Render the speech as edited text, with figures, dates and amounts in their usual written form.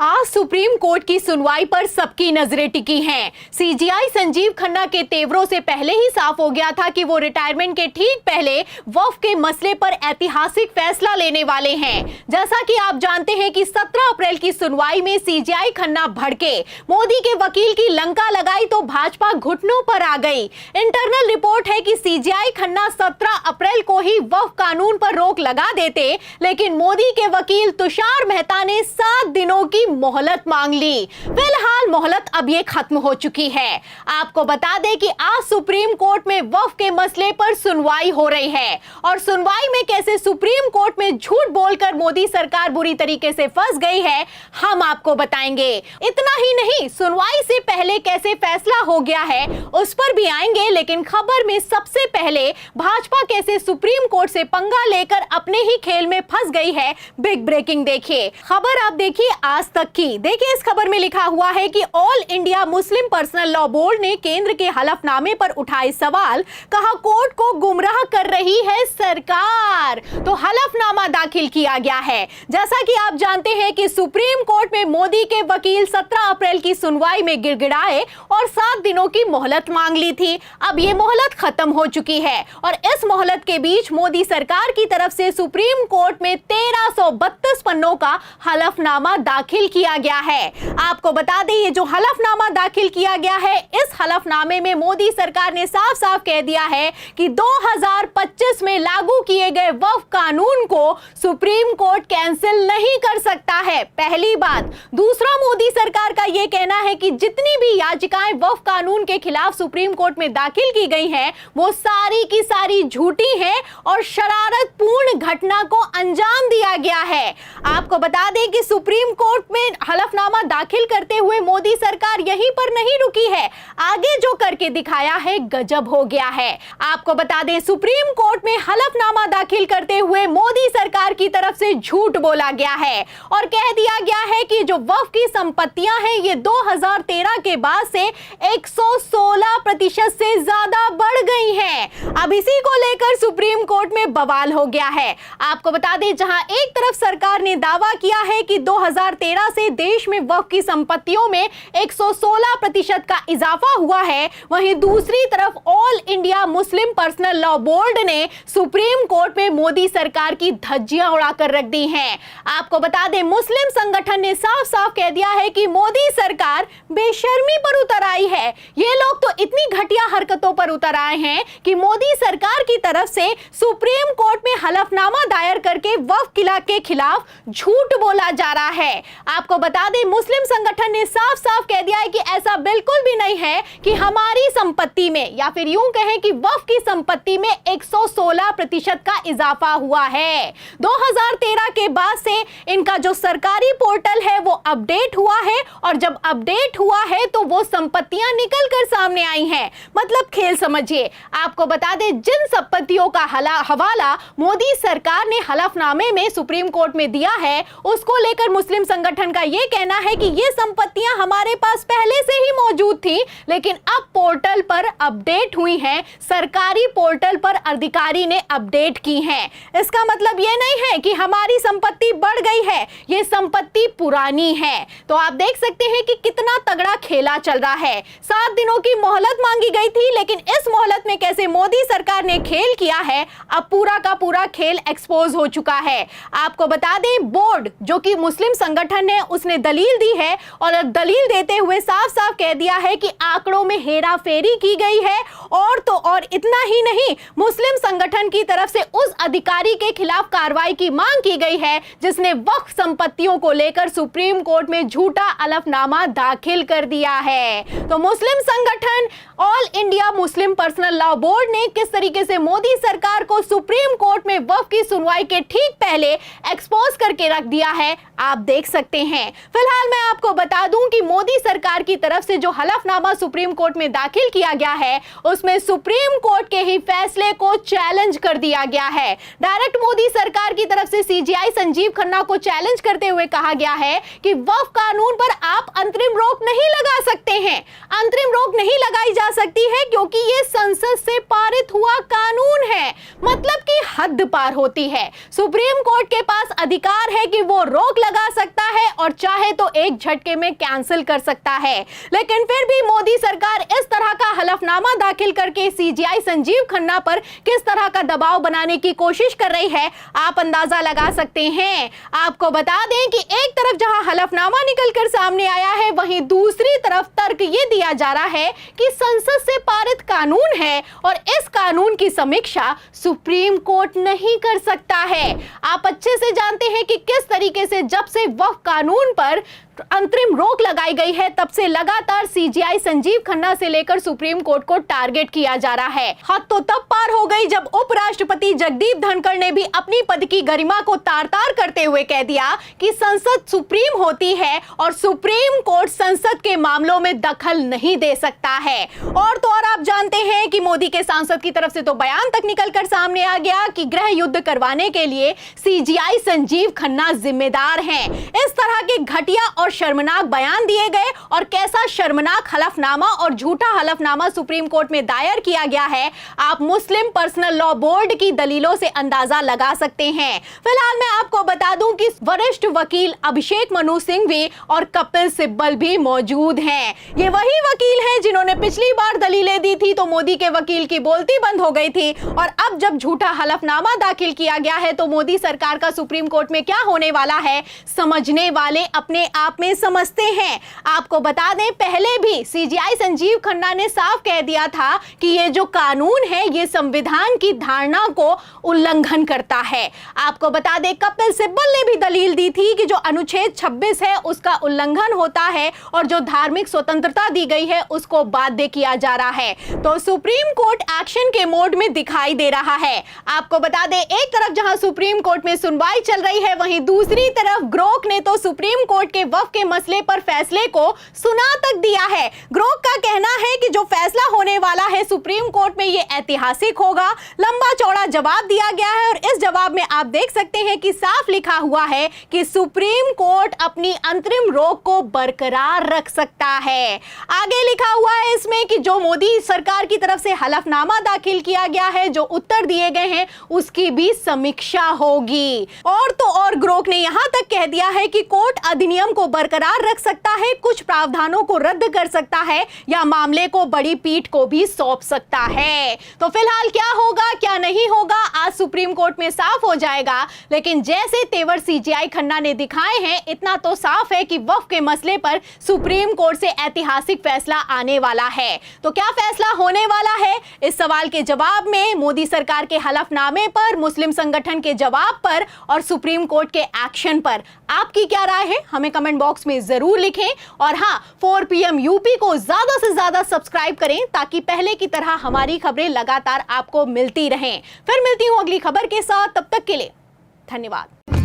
आज supreme court की सुनवाई पर सबकी नजरें टिकी हैं। सीजीआई संजीव खन्ना के तेवरों से पहले ही साफ हो गया था कि वो रिटायरमेंट के ठीक पहले वक्फ के मसले पर ऐतिहासिक फैसला लेने वाले हैं। जैसा कि आप जानते हैं कि 17 अप्रैल की सुनवाई में सीजीआई खन्ना भड़के, मोदी के वकील की लंका लगाई तो भाजपा घुटनों पर आ गई। इंटरनल रिपोर्ट है कि सीजीआई खन्ना 17 अप्रैल को ही वक्फ कानून पर रोक लगा देते, लेकिन मोदी के वकील तुषार मेहता ने 7 दिनों की मोहलत मांग ली। फिलहाल मोहलत अब ये खत्म हो चुकी है। आपको बता दें कि आज सुप्रीम कोर्ट में वक्फ के मसले पर सुनवाई हो रही है और सुनवाई में कैसे सुप्रीम कोर्ट में झूठ बोलकर मोदी सरकार बुरी तरीके से फंस गई है, हम आपको बताएंगे। इतना ही नहीं, सुनवाई से पहले कैसे फैसला हो गया है उस पर भी आएंगे, लेकिन खबर में सबसे पहले भाजपा कैसे सुप्रीम कोर्ट से पंगा लेकर अपने ही खेल में फंस गई है। बिग ब्रेकिंग देखिए, खबर आप देखिए आज तक की। देखिए, इस खबर में लिखा हुआ है कि all India Muslim personal law board ने केंद्र के हलफनामे पर उठाए सवाल, कहा कोर्ट को गुमराह कर रही है सरकार। तो हलफनामा दाखिल किया गया है। जैसा कि आप जानते हैं कि सुप्रीम कोर्ट में मोदी के वकील 17 अप्रैल की सुनवाई में गिड़गिड़ाए और 7 दिनों की मोहलत मांग ली थी। अब ये मोहलत खत्म हो चुकी है और इस मोहलत के बीच मोदी सरकार की तरफ से सुप्रीम कोर्ट में 1332 पन्नों का हलफनामा दाखिल किया गया है। आपको बता दें, ये जो हलफनामा दाखिल किया गया है, इस हलफनामे में मोदी सरकार ने साफ साफ कह दिया है कि 2025 में लागू किए गए वक्फ कानून को सुप्रीम कोर्ट कैंसिल नहीं कर सकता है, पहली बात। दूसरा, मोदी सरकार का यह कहना है कि जितनी भी याचिकाएं वक्फ कानून के खिलाफ सुप्रीम कोर्ट में दाखिल की गई हैं, वो सारी की सारी झूठी हैं और शरारतपूर्ण घटना को अंजाम दिया गया है। आपको बता दें कि सुप्रीम कोर्ट में हलफनामा दाखिल करते हुए मोदी सरकार यहीं पर नहीं रुकी है, आगे जो करके दिखाया है गजब हो गया है। आपको बता दें, सुप्रीम कोर्ट में हलफनामा दाखिल करते हुए मोदी सरकार की तरफ से झूठ बोला गया है और कह दिया गया है कि जो वक्फ की संपत्तियां हैं, ये 2013 के बाद से 116% से ज्यादा बढ़ गई हैं। अब इसी को लेकर सुप्रीम कोर्ट में बवाल हो गया है। आपको बता दें, जहां एक तरफ सरकार ने दावा किया है कि 2013 से देश में वक्फ की संपत्तियों में 116% का इजाफा हुआ है, वहीं दूसरी तरफ all India Muslim personal law board ने सुप्रीम कोर्ट में मोदी सरकार की धज्जियां उड़ाकर रख दी हैं। आपको बता दें, मुस्लिम संगठन ने साफ साफ कह दिया है कि मोदी सरकार बेशर्मी पर उतर आई है। ये लोग तो इतनी घटिया हरकतों पर उतर आए हैं कि मोदी सरकार की तरफ से सुप्रीम कोर्ट में हलफनामा दायर करके वक्फ के खिलाफ झूठ बोला जा रहा है। आपको बता दें, मुस्लिम संगठन ने साफ साफ कह दिया है कि ऐसा बिल्कुल भी नहीं है कि हमारी संपत्ति में, या फिर यूं कहें कि वक्फ की संपत्ति में 116% का इजाफा हुआ है। 2013 के बाद से इनका जो सरकारी पोर्टल है वो अपडेट हुआ है और जब अपडेट हुआ है तो वो संपत्तियां निकल कर सामने आई हैं। मतलब खेल समझिए। आपको बता दें, जिन संपत्तियों का हवाला मोदी सरकार ने हलफनामे में सुप्रीम कोर्ट में दिया है, उसको लेकर मुस्लिम संगठन का यह कहना है कि ये संपत्तियां हमारे पास पहले से ही मौजूद थी, लेकिन अब पोर्टल पर अपडेट हुई हैं, सरकारी पोर्टल पर अधिकारी ने अपडेट की हैं। इसका मतलब ये नहीं है कि हमारी संपत्ति बढ़ गई है, ये संपत्ति पुरानी है। तो आप देख सकते हैं कि कितना तगड़ा खेला चल रहा है। 7 दिनों की मोहलत मांगी गई थी, लेकिन इस मोहलत में कैसे मोदी सरकार ने खेल किया है, अब पूरा का पूरा खेल एक्सपोज हो चुका है। आपको बता दें, बोर्ड जो कि मुस्लिम संगठन है, उसने दलील दी है और दलील देते हुए साफ साफ कह दिया है कि आंकड़ों में हेराफेरी की गई है। और तो और इतना ही नहीं, मुस्लिम संगठन की तरफ से उस अधिकारी के खिलाफ कार्रवाई की मांग की गई है जिसने वक्फ संपत्तियों को लेकर सुप्रीम कोर्ट में झूठा हलफनामा दाखिल कर दिया है। तो मुस्लिम संगठन all India Muslim personal law board ने किस तरीके से मोदी सरकार को सुप्रीम कोर्ट में वक्फ की सुनवाई के ठीक पहले एक्सपोज करके रख दिया है, आप देख सकते हैं। फिलहाल मैं आपको बता दूं कि मोदी सरकार की तरफ से जो हलफनामा सुप्रीम कोर्ट में दाखिल किया गया है, उसमें सुप्रीम कोर्ट के ही फैसले को चैलेंज कर दिया गया है। डायरेक्ट मोदी सरकार की तरफ से सीजीआई संजीव खन्ना को चैलेंज करते हुए कहा गया है कि वक्फ कानून पर आप अंतरिम रोक नहीं लगा सकते हैं। अंतरिम रोक नहीं लगाई जा सकती है क्योंकि ये संसद से पारित हुआ कानून है, मतलब कि हद पार होती है। सुप्रीम कोर्ट के पास अधिकार है कि वो रोक लगा सकता है और चाहे तो एक झटके में कैंसिल कर सकता है। लेकिन फिर भी मोदी सरकार इस तरह का हलफनामा दाखिल करके सीजीआई संजीव खन्ना पर किस तरह का दबाव बनाने की कोशिश कर रही है, आप अंदाजा लगा सकते हैं। आपको बता दें कि एक तरफ जहां हलफनामा निकलकर सामने आया है, वहीं दूसरी तरफ तर्क ये दिया जा रहा है कि संसद से पारित कानून है और इस कानून की समीक्षा सुप्रीम कोर्ट नहीं कर सकता है। आप अच्छे से जानते हैं कि किस तरीके से जब से वक्फ कानून पर अंतरिम रोक लगाई गई है, तब से लगातार सीजीआई संजीव खन्ना से लेकर सुप्रीम कोर्ट को टारगेट किया जा रहा है। हद तो तब पार हो गई जब उपराष्ट्रपति जगदीप धनखड़ ने भी अपनी पद की गरिमा को तार-तार करते हुए कह दिया कि संसद सुप्रीम होती है और सुप्रीम कोर्ट संसद के मामलों में दखल नहीं दे सकता है। और तो और आप जानते हैं कि मोदी के सांसद की तरफ से तो बयान तक निकलकर सामने आ गया कि गृह युद्ध करवाने के लिए सीजीआई संजीव खन्ना जिम्मेदार हैं। इस तरह के घटिया और शर्मनाक बयान दिए गए और कैसा शर्मनाक हलफनामा और झूठा हलफनामा सुप्रीम कोर्ट में दायर किया गया है, आप मुस्लिम पर्सनल लॉ बोर्ड की दलीलों से अंदाजा लगा सकते हैं। फिलहाल मैं आपको बता दूं कि वरिष्ठ वकील अभिषेक मनु सिंघवी और कपिल सिब्बल भी मौजूद हैं। ये वही वकील हैं जिन्होंने पिछली बार दलीलें दी थी तो मोदी के वकील की बोलती बंद हो गई थी, और अब जब झूठा हलफनामा दाखिल किया गया है तो मोदी सरकार का सुप्रीम कोर्ट में क्या होने वाला है, समझने वाले अपने आप में समझते हैं। आपको बता दें, पहले भी सीजीआई संजीव खन्ना ने साफ कह दिया था कि ये जो कानून है ये संविधान की धारणा को उल्लंघन करता है। आपको बता दें, कपिल सिब्बल ने भी दलील दी थी कि जो अनुच्छेद 26 है उसका उल्लंघन होता है और जो धार्मिक स्वतंत्रता दी गई है उसको बाध्य किया जा रहा है। तो सुप्रीम कोर्ट एक्शन के मोड में दिखाई दे रहा है। आपको बता दें, एक तरफ जहां सुप्रीम कोर्ट में सुनवाई चल रही है, वहीं दूसरी तरफ ग्रोक ने तो सुप्रीम कोर्ट के वक्फ के मसले पर फैसले को सुना तक दिया है। ग्रोक का कहना है कि जो फैसला होने वाला है सुप्रीम कोर्ट में ये ऐतिहासिक होगा। लंबा चौड़ा जवाब दिया गया है और इस जवाब में आप देख सकते हैं कि साफ लिखा हुआ है कि सुप्रीम कोर्ट अपनी अंतरिम रोक को बरकरार रख सकता है। आगे लिखा हुआ है इसमें कि जो मोदी सरकार की तरफ से हलफनामा दाखिल किया गया है, जो उत्तर दिए गए हैं, उसकी भी समीक्षा होगी। और तो और ग्रोक ने यहां तक कह दिया है कि कोर्ट अधिनियम को बरकरार रख सकता है, कुछ प्रावधानों को रद्द कर सकता है या मामले को बड़ी पीठ को भी सौंप सकता है। तो फिलहाल क्या होगा क्या नहीं होगा आज सुप्रीम कोर्ट में साफ हो जाएगा, लेकिन जैसे तेवर सीजीआई खन्ना ने दिखाए हैं, इतना तो साफ है कि वक्फ के मसले पर सुप्रीम कोर्ट से ऐतिहासिक फैसला आने वाला है। तो क्या फैसला होने वाला है, इस सवाल के जवाब में मोदी सरकार के हलफनामे पर, मुस्लिम संगठन के जवाब पर और सुप्रीम कोर्ट के एक्शन पर आपकी क्या राय है, हमें कमेंट बॉक्स में जरूर लिखें। और हां, 4 PM यूपी को ज्यादा से ज्यादा सब्सक्राइब करें ताकि पहले की तरह हमारी खबरें लगातार आपको मिलती रहें। फिर मिलती हूं अगली खबर के साथ, तब तक के लिए धन्यवाद।